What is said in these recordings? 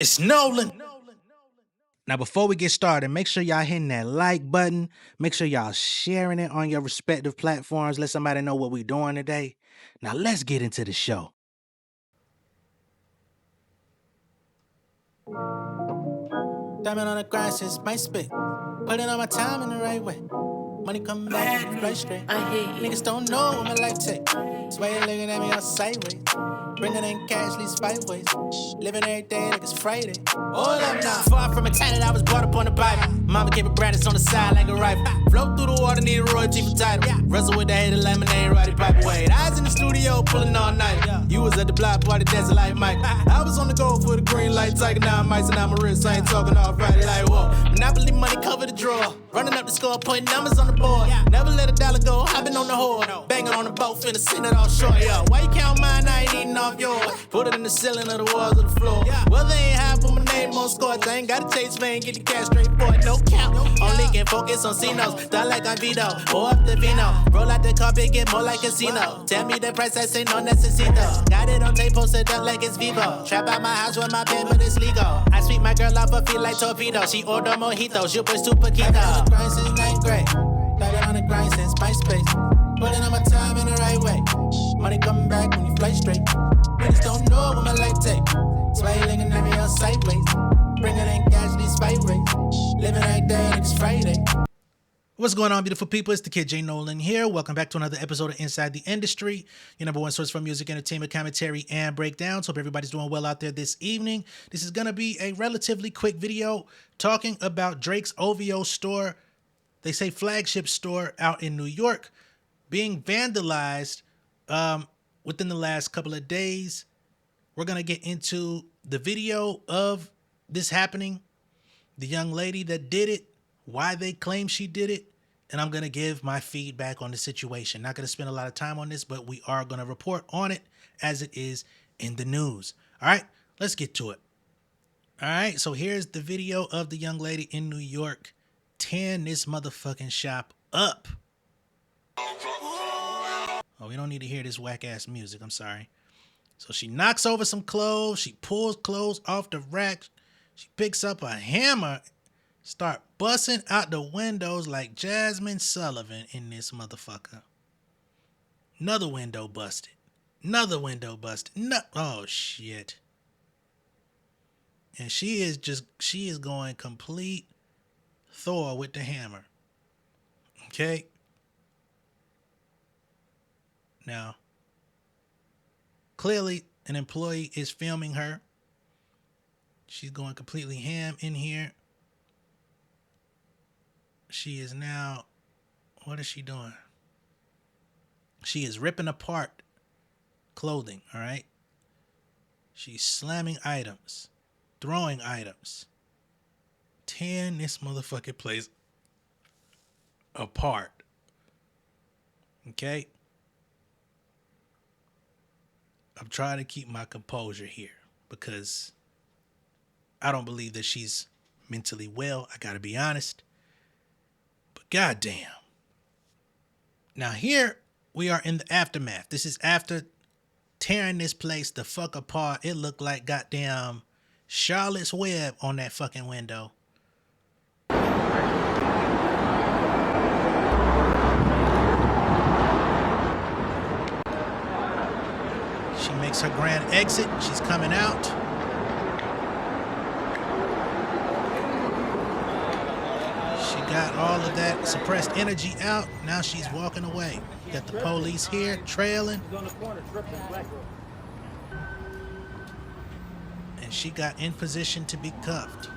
It's Nolan. Now, before we get started, make sure y'all hitting that like button. Make sure y'all sharing it on your respective platforms. Let somebody know what we're doing today. Now, let's get into the show. Diamond on the grind since my spit. Putting all my time in the right way. Money coming back, right straight. Niggas don't know what my life take. That's why you looking at me all sideways. Bringing in cash, least 5 ways. Living every day like it's Friday. Hold up now. Far from a talent, I was brought up on the Bible. Mama gave me Brandis on the side like a rifle. Float through the water, need a royalty for title. Wrestle with the hater, lemonade, Roddy Piper. Wait, I was in the studio pulling all night. You was at the block party dancing like Mike. I was on the go for the green light, tiger. Now I'm icing out my wrist. I ain't talking all Friday like whoa. Monopoly money cover the drawer. Running up the score, putting numbers on the board. Never let a dollar go, I've been on the horde. Banging on the boat, finna send it all short, yo. Why you count mine, I ain't eating off yours. Put it in the ceiling of the walls of the floor. Well, they ain't high, put my name on scores. I ain't got to chase fame, get the cash straight for it, no count. Only can focus on C-notes, thought like I'm Vito. Pour up the vino, roll out the carpet, get more like casino. Tell me the price, I say no necesito. Got it on tape, posted up like it's Vivo. Trap out my house with my pen, but it's legal. I sweep my girl off her feet like torpedo. She order mojito, she'll push super keto. Grind since 9th grade. Started on the grind since MySpace. Putting on my time in the right way. Money coming back when you fly straight. Niggas don't know what my life take. That's why you looking at me all sideways. Bringing in cash, these 5 ways. Living like that like it's Friday. What's going on, beautiful people? It's the kid J Nolan here. Welcome back to another episode of Inside the Industry, your number one source for music, entertainment, commentary, and breakdowns. Hope everybody's doing well out there this evening. This is going to be a relatively quick video talking about Drake's OVO store, they say flagship store out in New York, being vandalized within the last couple of days. We're going to get into the video of this happening, the young lady that did it, why they claim she did it, and I'm going to give my feedback on the situation. Not going to spend a lot of time on this, but we are going to report on it as it is in the news. All right, let's get to it. All right, so here's the video of the young lady in New York tearing this motherfucking shop up. Oh, we don't need to hear this whack-ass music. I'm sorry. So she knocks over some clothes. She pulls clothes off the rack. She picks up a hammer, start busting out the windows like Jasmine Sullivan in this motherfucker. Another window busted. Another window busted. No, oh shit. And she is going complete Thor with the hammer. Okay. Now, clearly an employee is filming her. She's going completely ham in here. She is now, what is she doing? She is ripping apart clothing, all right? She's slamming items, throwing items, tearing this motherfucking place apart. Okay? I'm trying to keep my composure here because I don't believe that she's mentally well. I gotta be honest. But goddamn. Now here we are in the aftermath. This is after tearing this place the fuck apart. It looked like goddamn Charlotte's Web on that fucking window. She makes her grand exit. She's coming out. She got all of that suppressed energy out. Now she's walking away. Got the police here trailing. And she got in position to be cuffed.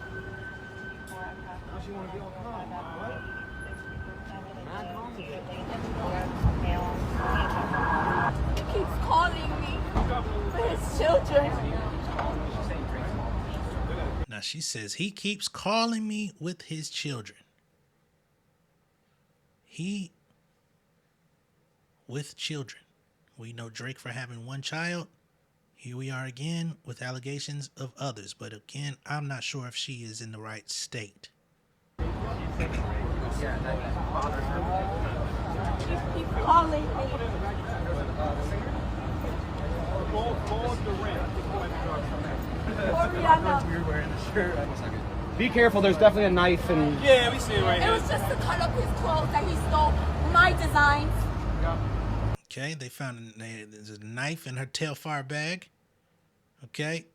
He keeps calling me for his children. Now she says he keeps calling me with his children. He with children. We know Drake for having one child. Here we are again with allegations of others. But again, I'm not sure if she is in the right state. He keeps calling me. Rihanna. Weird wearing the shirt. Be careful, there's definitely a knife and... Yeah, we see it right It here. was just to cut up his clothes that he stole my designs. Okay, they found there's a knife in her tailfire bag. Okay.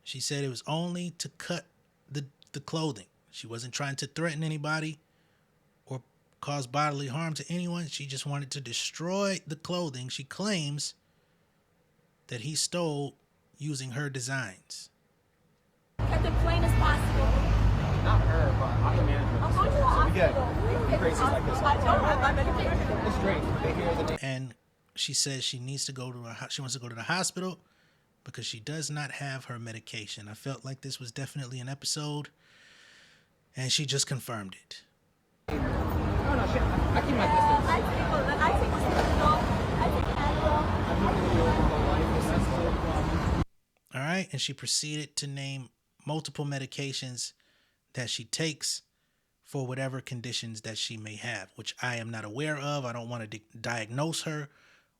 She said it was only to cut the clothing. She wasn't trying to threaten anybody or cause bodily harm to anyone. She just wanted to destroy the clothing she claims that he stole using her designs. Kept it plain as possible. Not her, but I'm the manager. I'm going to the hospital. Graces like this. I don't have my medication. It's great. They hear the name. And she says she needs to go to she wants to go to the hospital because she does not have her medication. I felt like this was definitely an episode, and she just confirmed it. No, shit. I keep my distance. I take Advil. All right, and she proceeded to name multiple medications that she takes for whatever conditions that she may have, which I am not aware of. I don't want to diagnose her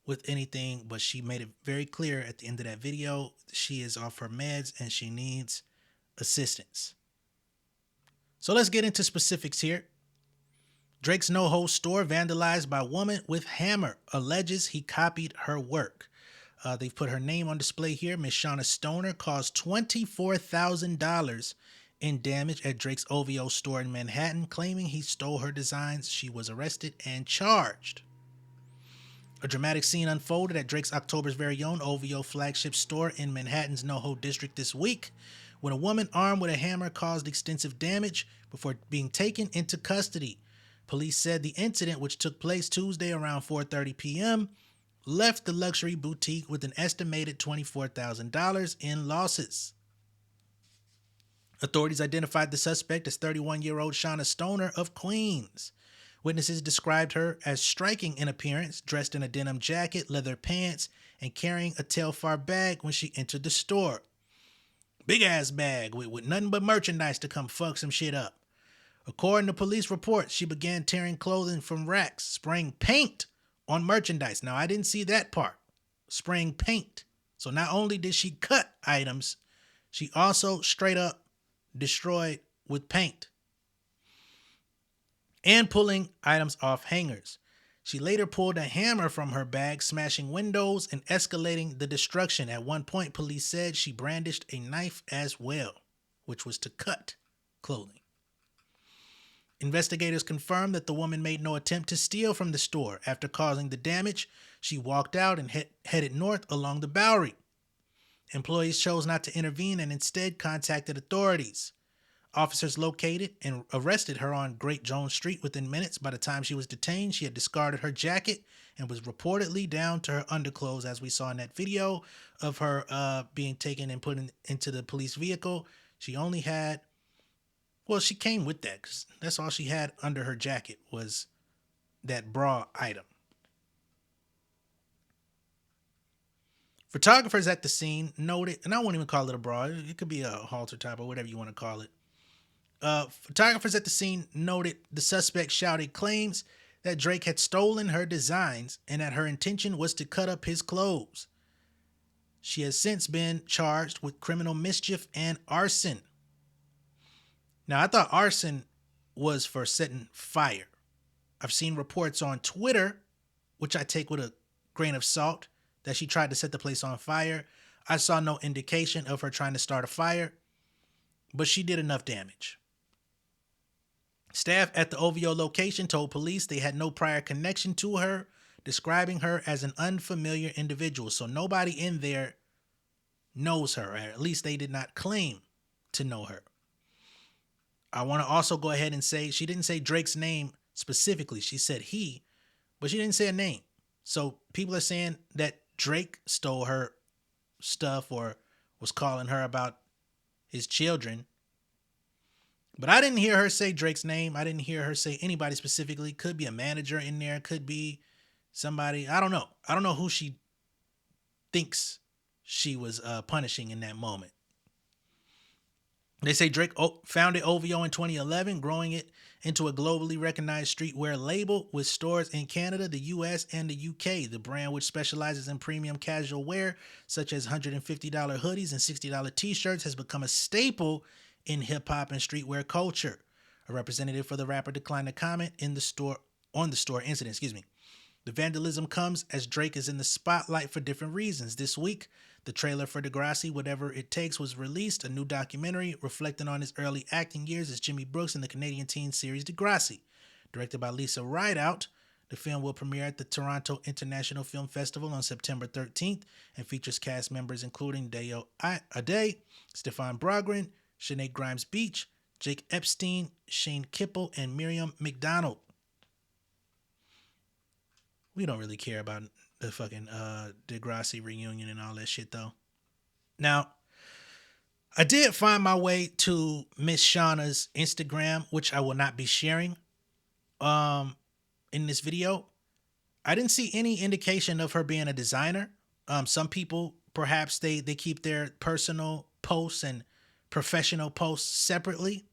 with anything, but she made it very clear at the end of that video she is off her meds and she needs assistance. So let's get into specifics here. Drake's NoHo store vandalized by woman with hammer, alleges he copied her work. They've put her name on display here. Miss Shauna Stoner caused $24,000 in damage at Drake's OVO store in Manhattan, claiming he stole her designs. She was arrested and charged. A dramatic scene unfolded at Drake's October's very own OVO flagship store in Manhattan's NoHo district this week, when a woman armed with a hammer caused extensive damage before being taken into custody. Police said the incident, which took place Tuesday around 4:30 p.m., left the luxury boutique with an estimated $24,000 in losses. Authorities identified the suspect as 31-year-old Shauna Stoner of Queens. Witnesses described her as striking in appearance, dressed in a denim jacket, leather pants, and carrying a tailfire bag when she entered the store. Big ass bag with nothing but merchandise to come fuck some shit up. According to police reports, she began tearing clothing from racks, spraying paint on merchandise. Now, I didn't see that part. Spraying paint. So not only did she cut items, she also straight up destroyed with paint. And pulling items off hangers. She later pulled a hammer from her bag, smashing windows and escalating the destruction. At one point, police said she brandished a knife as well, which was to cut clothing. Investigators confirmed that the woman made no attempt to steal from the store. After causing the damage, she walked out and headed north along the Bowery. Employees chose not to intervene and instead contacted authorities. Officers located and arrested her on Great Jones Street within minutes. By the time she was detained, she had discarded her jacket and was reportedly down to her underclothes, as we saw in that video of her being taken and put into the police vehicle. She only had, well, she came with that because that's all she had under her jacket was that bra item. Photographers at the scene noted, and I won't even call it a bra, it could be a halter top or whatever you want to call it. Photographers at the scene noted the suspect shouted claims that Drake had stolen her designs and that her intention was to cut up his clothes. She has since been charged with criminal mischief and arson. Now, I thought arson was for setting fire. I've seen reports on Twitter, which I take with a grain of salt, that she tried to set the place on fire. I saw no indication of her trying to start a fire, but she did enough damage. Staff at the OVO location told police they had no prior connection to her, describing her as an unfamiliar individual. So nobody in there knows her, or at least they did not claim to know her. I want to also go ahead and say she didn't say Drake's name specifically. She said he, but she didn't say a name. So people are saying that Drake stole her stuff or was calling her about his children. But I didn't hear her say Drake's name. I didn't hear her say anybody specifically. Could be a manager in there. Could be somebody. I don't know. I don't know who she thinks she was punishing in that moment. They say Drake founded OVO in 2011, growing it into a globally recognized streetwear label with stores in Canada, the US, and the UK. The brand, which specializes in premium casual wear, such as $150 hoodies and $60 t-shirts, has become a staple in hip-hop and streetwear culture. A representative for the rapper declined to comment on the store incident. The vandalism comes as Drake is in the spotlight for different reasons. This week, the trailer for Degrassi, Whatever It Takes, was released, a new documentary reflecting on his early acting years as Jimmy Brooks in the Canadian teen series Degrassi. Directed by Lisa Rideout, the film will premiere at the Toronto International Film Festival on September 13th and features cast members including Deo Ade, Stefan Brogren, Sinead Grimes-Beach, Jake Epstein, Shane Kippel, and Miriam McDonald. We don't really care about the fucking Degrassi reunion and all that shit, though. Now, I did find my way to Miss Shauna's Instagram, which I will not be sharing in this video. I didn't see any indication of her being a designer. Some people, perhaps they keep their personal posts and professional posts separately.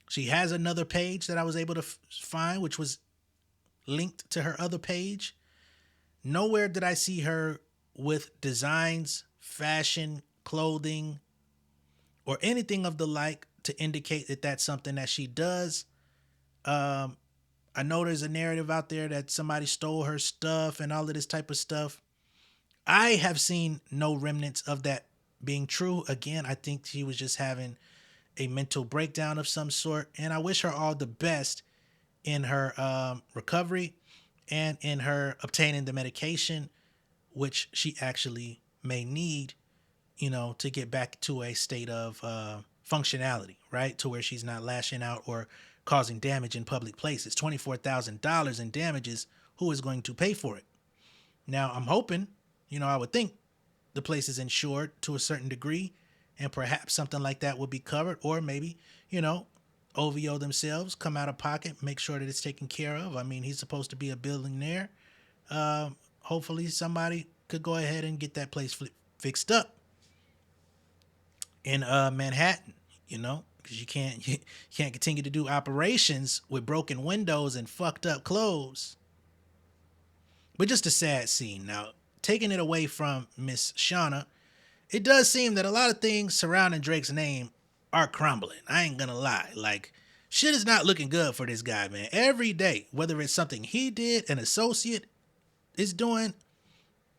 She has another page that I was able to find, which was linked to her other page. Nowhere did I see her with designs, fashion, clothing, or anything of the like to indicate that that's something that she does. I know there's a narrative out there that somebody stole her stuff and all of this type of stuff. I have seen no remnants of that being true. Again, I think she was just having a mental breakdown of some sort, and I wish her all the best in her recovery and in her obtaining the medication, which she actually may need, to get back to a state of functionality, right? To where she's not lashing out or causing damage in public places. $24,000 in damages. Who is going to pay for it? Now, I'm hoping, I would think the place is insured to a certain degree, and perhaps something like that would be covered, or maybe, OVO themselves come out of pocket, make sure that it's taken care of. I mean, he's supposed to be a billionaire. Hopefully somebody could go ahead and get that place fixed up in Manhattan, because you can't continue to do operations with broken windows and fucked up clothes. But just a sad scene. Now, taking it away from Miss Shauna, it does seem that a lot of things surrounding Drake's name are crumbling. I ain't gonna lie. Like, shit is not looking good for this guy, man. Every day, whether it's something he did, an associate is doing,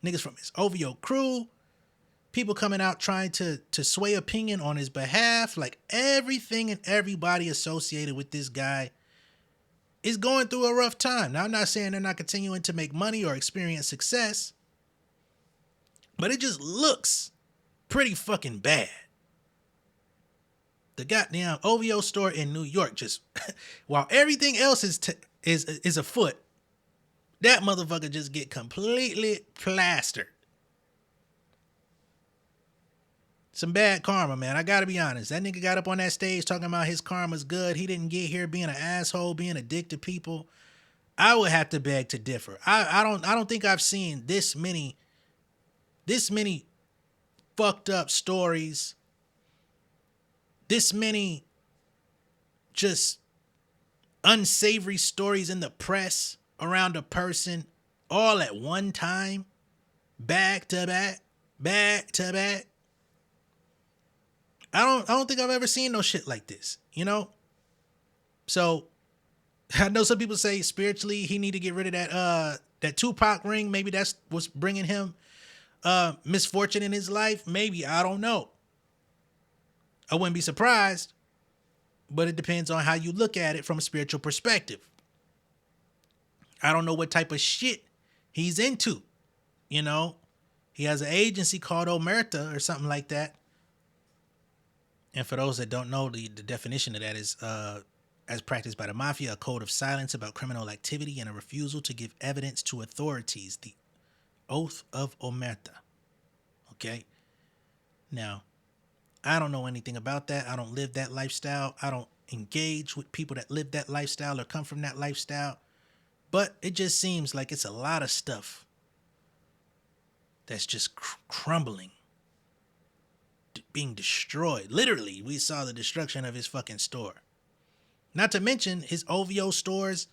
niggas from his OVO crew, people coming out trying to sway opinion on his behalf, like everything and everybody associated with this guy is going through a rough time. Now, I'm not saying they're not continuing to make money or experience success, but it just looks pretty fucking bad. The goddamn OVO store in New York, just while everything else is afoot, that motherfucker just get completely plastered. Some bad karma, man. I gotta be honest. That nigga got up on that stage talking about his karma's good. He didn't get here being an asshole, being a dick to people. I would have to beg to differ. I don't think I've seen this many fucked up stories, this many just unsavory stories in the press around a person all at one time, back to back. I don't think I've ever seen no shit like this, So I know some people say spiritually he need to get rid of that Tupac ring. Maybe that's what's bringing him misfortune in his life. Maybe, I don't know. I wouldn't be surprised, but it depends on how you look at it from a spiritual perspective. I don't know what type of shit he's into. He has an agency called Omerta or something like that. And for those that don't know, the definition of that is, as practiced by the mafia, a code of silence about criminal activity and a refusal to give evidence to authorities. The oath of Omerta. Okay? Now, I don't know anything about that. I don't live that lifestyle. I don't engage with people that live that lifestyle or come from that lifestyle. But it just seems like it's a lot of stuff that's just crumbling being destroyed. Literally, we saw the destruction of his fucking store. Not to mention his OVO stores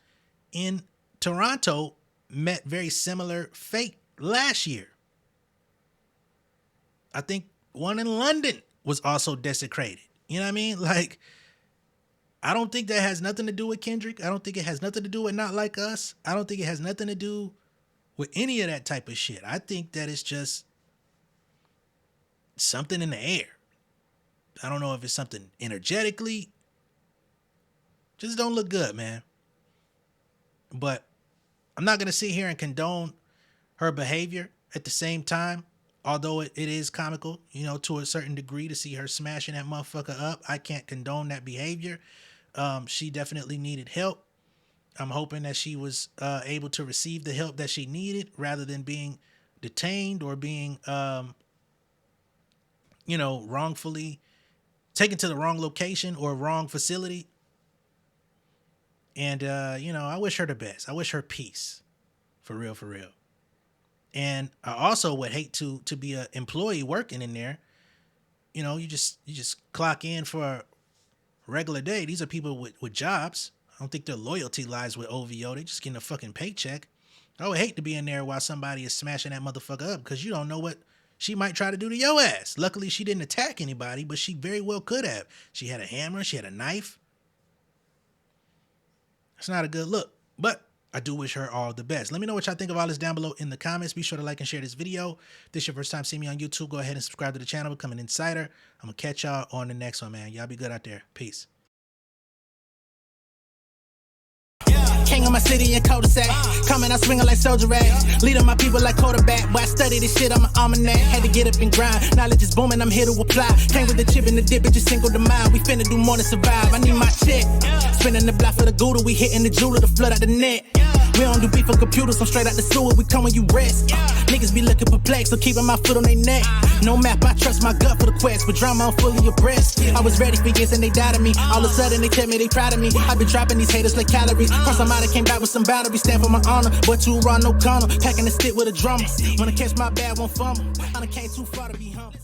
in Toronto met very similar fate last year. I think one in London was also desecrated. You know what I mean? Like, I don't think that has nothing to do with Kendrick. I don't think it has nothing to do with Not Like Us. I don't think it has nothing to do with any of that type of shit. I think that it's just something in the air. I don't know if it's something energetically. Just don't look good, man. But I'm not going to sit here and condone her behavior at the same time. Although it is comical, you know, to a certain degree to see her smashing that motherfucker up. I can't condone that behavior. She definitely needed help. I'm hoping that she was able to receive the help that she needed rather than being detained or being, wrongfully taken to the wrong location or wrong facility. And, I wish her the best. I wish her peace. For real, for real. And I also would hate to be an employee working in there. You know, you just clock in for a regular day. These are people with jobs. I don't think their loyalty lies with OVO. They just getting a fucking paycheck. I would hate to be in there while somebody is smashing that motherfucker up because you don't know what she might try to do to your ass. Luckily, she didn't attack anybody, but she very well could have. She had a hammer. She had a knife. It's not a good look, but I do wish her all the best. Let me know what y'all think of all this down below in the comments. Be sure to like and share this video. If this is your first time seeing me on YouTube, go ahead and subscribe to the channel. Become an insider. I'm going to catch y'all on the next one, man. Y'all be good out there. Peace. King of my city in cul-de-sac. Coming out swinging like soldier rags. Leading my people like quarterback. Boy, I study this shit, I'm an almanac. Had to get up and grind. Knowledge is booming, I'm here to apply. Came with the chip and the dip, it just single the mind. We finna do more than survive. I need my check. Spinning the block for the Gouda. We hitting the jeweler to flood out the net. We don't do beef for computers, I'm straight out the sewer. We come when you rest. Niggas be looking perplexed, so keeping my foot on their neck. No map, I trust my gut for the quest. With drama, I'm fully abreast. I was ready for years and they doubted me. All of a sudden they tell me they proud of me. I've been dropping these haters like calories. First I'm out, I came back with some boundaries. Stand for my honor, but too raw, no corner. Packing the stick with a drummer. When I catch my bad, won't fumble. I done came too far to be humble.